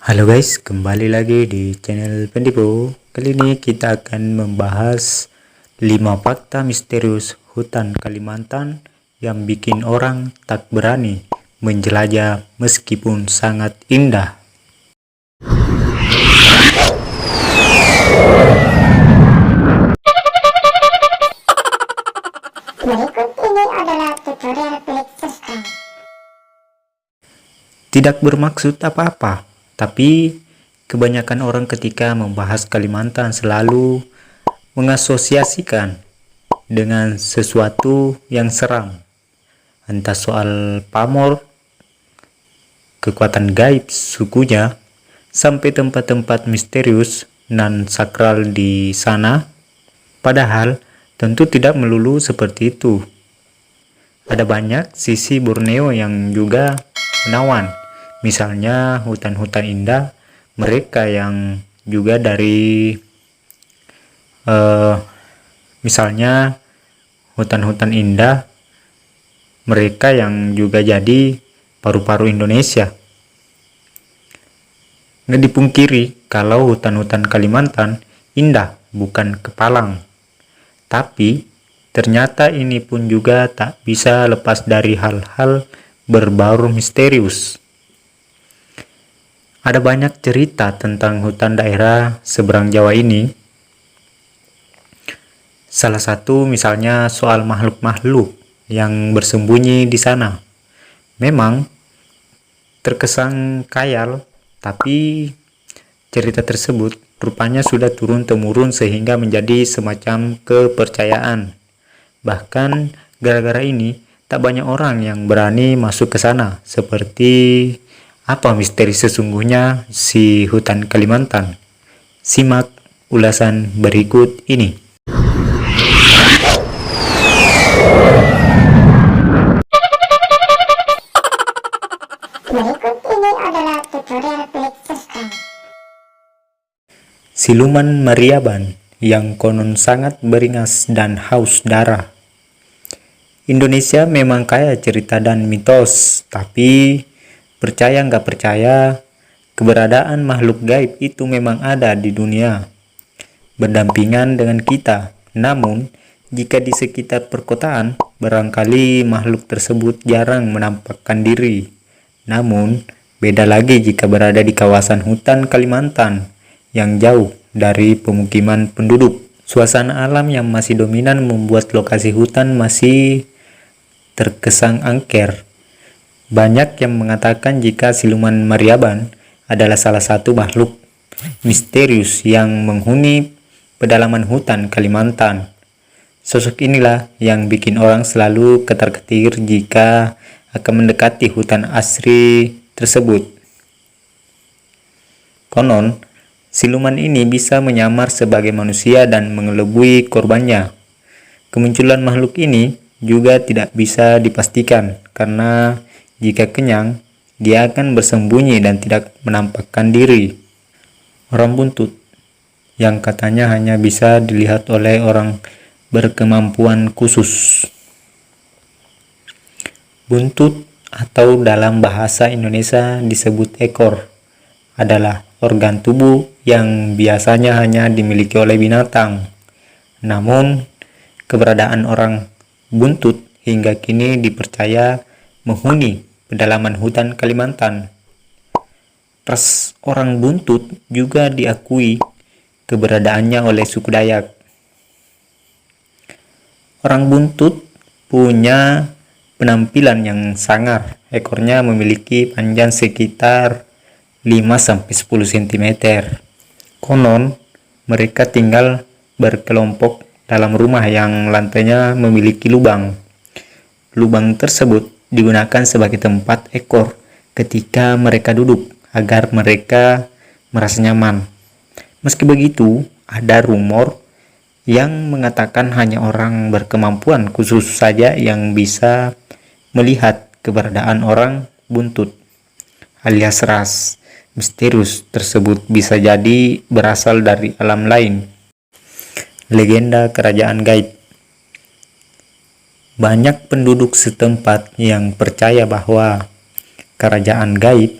Halo guys, kembali lagi di channel Pendipo. Kali ini kita akan membahas 5 fakta misterius hutan Kalimantan yang bikin orang tak berani menjelajah meskipun sangat indah. Berikut ini adalah tutorial klik subscribe. Tidak bermaksud apa-apa, tapi kebanyakan orang ketika membahas Kalimantan selalu mengasosiasikan dengan sesuatu yang seram. Entah soal pamor, kekuatan gaib sukunya, sampai tempat-tempat misterius dan sakral di sana. Padahal tentu tidak melulu seperti itu. Ada banyak sisi Borneo yang juga menawan. Misalnya hutan-hutan indah mereka yang juga dari misalnya hutan-hutan indah mereka yang juga jadi paru-paru Indonesia. Nggak dipungkiri kalau hutan-hutan Kalimantan indah, bukan kepalang. Tapi ternyata ini pun juga tak bisa lepas dari hal-hal berbau misterius. Ada banyak cerita tentang hutan daerah seberang Jawa ini. Salah satu misalnya soal makhluk-makhluk yang bersembunyi di sana. Memang terkesan khayal, tapi cerita tersebut rupanya sudah turun-temurun sehingga menjadi semacam kepercayaan. Bahkan gara-gara ini tak banyak orang yang berani masuk ke sana. Seperti apa misteri sesungguhnya si hutan Kalimantan? Simak ulasan berikut ini. Berikut ini adalah tutorial klik subscribe. Siluman Mariaban yang konon sangat beringas dan haus darah. Indonesia memang kaya cerita dan mitos, tapi percaya nggak percaya, keberadaan makhluk gaib itu memang ada di dunia, berdampingan dengan kita. Namun, jika di sekitar perkotaan, barangkali makhluk tersebut jarang menampakkan diri. Namun, beda lagi jika berada di kawasan hutan Kalimantan yang jauh dari pemukiman penduduk. Suasana alam yang masih dominan membuat lokasi hutan masih terkesan angker. Banyak yang mengatakan jika siluman Mariaban adalah salah satu makhluk misterius yang menghuni pedalaman hutan Kalimantan. Sosok inilah yang bikin orang selalu ketar-ketir jika akan mendekati hutan asri tersebut. Konon, siluman ini bisa menyamar sebagai manusia dan mengelabui korbannya. Kemunculan makhluk ini juga tidak bisa dipastikan karena jika kenyang, dia akan bersembunyi dan tidak menampakkan diri. Orang buntut, yang katanya hanya bisa dilihat oleh orang berkemampuan khusus. Buntut atau dalam bahasa Indonesia disebut ekor adalah organ tubuh yang biasanya hanya dimiliki oleh binatang. Namun, keberadaan orang buntut hingga kini dipercaya menghuni pedalaman hutan Kalimantan. Ras orang buntut juga diakui keberadaannya oleh suku Dayak. Orang buntut punya penampilan yang sangar. Ekornya memiliki panjang sekitar 5-10 cm. Konon, mereka tinggal berkelompok dalam rumah yang lantainya memiliki lubang. Lubang tersebut digunakan sebagai tempat ekor ketika mereka duduk agar mereka merasa nyaman. Meski begitu, ada rumor yang mengatakan hanya orang berkemampuan khusus saja yang bisa melihat keberadaan orang buntut alias ras misterius tersebut bisa jadi berasal dari alam lain. Legenda kerajaan gaib. Banyak penduduk setempat yang percaya bahwa kerajaan gaib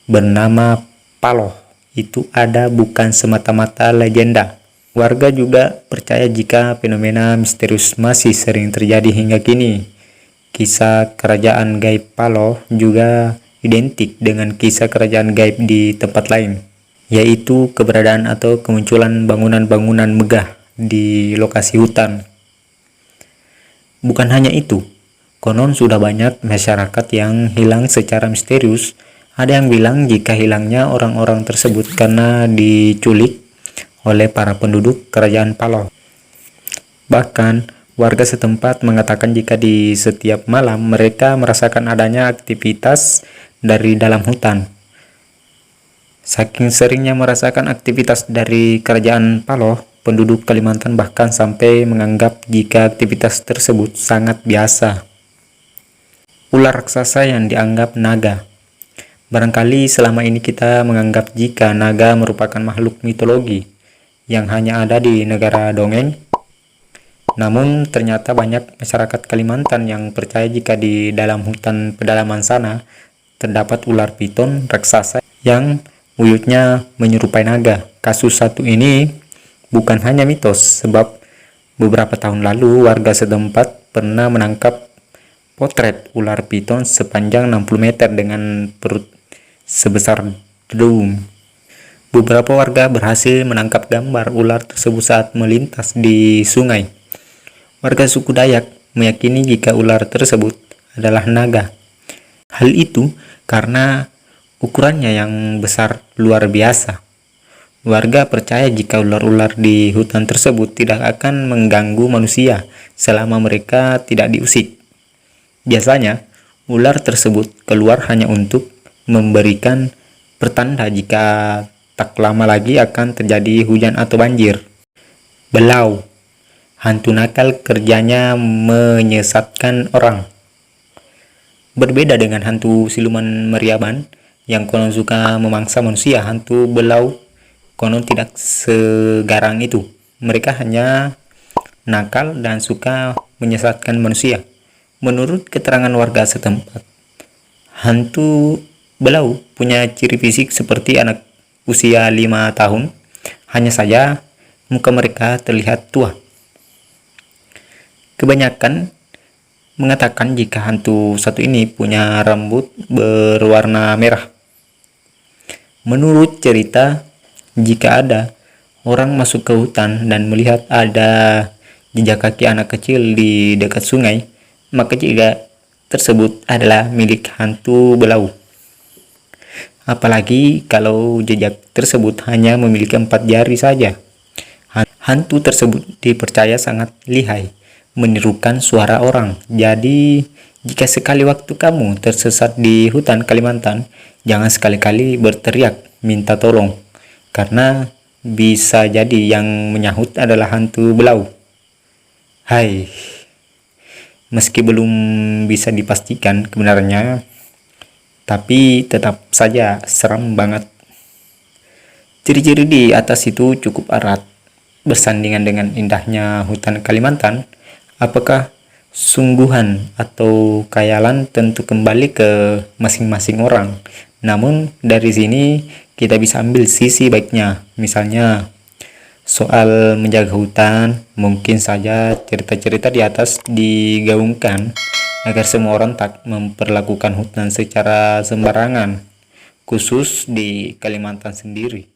bernama Paloh itu ada bukan semata-mata legenda. Warga juga percaya jika fenomena misterius masih sering terjadi hingga kini. Kisah kerajaan gaib Paloh juga identik dengan kisah kerajaan gaib di tempat lain, yaitu keberadaan atau kemunculan bangunan-bangunan megah di lokasi hutan. Bukan hanya itu, konon sudah banyak masyarakat yang hilang secara misterius. Ada yang bilang jika hilangnya orang-orang tersebut karena diculik oleh para penduduk kerajaan Paloh. Bahkan, warga setempat mengatakan jika di setiap malam mereka merasakan adanya aktivitas dari dalam hutan. Saking seringnya merasakan aktivitas dari kerajaan Paloh, penduduk Kalimantan bahkan sampai menganggap jika aktivitas tersebut sangat biasa. Ular raksasa yang dianggap naga. Barangkali selama ini kita menganggap jika naga merupakan makhluk mitologi yang hanya ada di negara dongeng. Namun ternyata banyak masyarakat Kalimantan yang percaya jika di dalam hutan pedalaman sana terdapat ular piton raksasa yang wujudnya menyerupai naga. Kasus satu ini bukan hanya mitos, sebab beberapa tahun lalu warga setempat pernah menangkap potret ular piton sepanjang 60 meter dengan perut sebesar drum. Beberapa warga berhasil menangkap gambar ular tersebut saat melintas di sungai. Warga suku Dayak meyakini jika ular tersebut adalah naga. Hal itu karena ukurannya yang besar luar biasa. Warga percaya jika ular-ular di hutan tersebut tidak akan mengganggu manusia selama mereka tidak diusik. Biasanya, ular tersebut keluar hanya untuk memberikan pertanda jika tak lama lagi akan terjadi hujan atau banjir. Belau, hantu nakal kerjanya menyesatkan orang. Berbeda dengan hantu siluman Meriaban yang konon suka memangsa manusia, hantu belau konon tidak segarang itu. Mereka hanya nakal dan suka menyesatkan manusia. Menurut keterangan warga setempat, hantu belau punya ciri fisik seperti anak usia 5 tahun, hanya saja muka mereka terlihat tua. Kebanyakan mengatakan jika hantu satu ini punya rambut berwarna merah. Menurut cerita, jika ada orang masuk ke hutan dan melihat ada jejak kaki anak kecil di dekat sungai, maka jejak tersebut adalah milik hantu belau. Apalagi kalau jejak tersebut hanya memiliki 4 jari saja. Hantu tersebut dipercaya sangat lihai, menirukan suara orang. Jadi, jika sekali waktu kamu tersesat di hutan Kalimantan, jangan sekali-kali berteriak minta tolong, karena bisa jadi yang menyahut adalah hantu belau. Hai, meski belum bisa dipastikan kebenarannya, tapi tetap saja seram banget. Ciri-ciri di atas itu cukup erat bersandingan dengan indahnya hutan Kalimantan. Apakah sungguhan atau khayalan tentu kembali ke masing-masing orang. Namun dari sini kita bisa ambil sisi baiknya. Misalnya soal menjaga hutan, mungkin saja cerita-cerita di atas digaungkan agar semua orang tak memperlakukan hutan secara sembarangan, khusus di Kalimantan sendiri.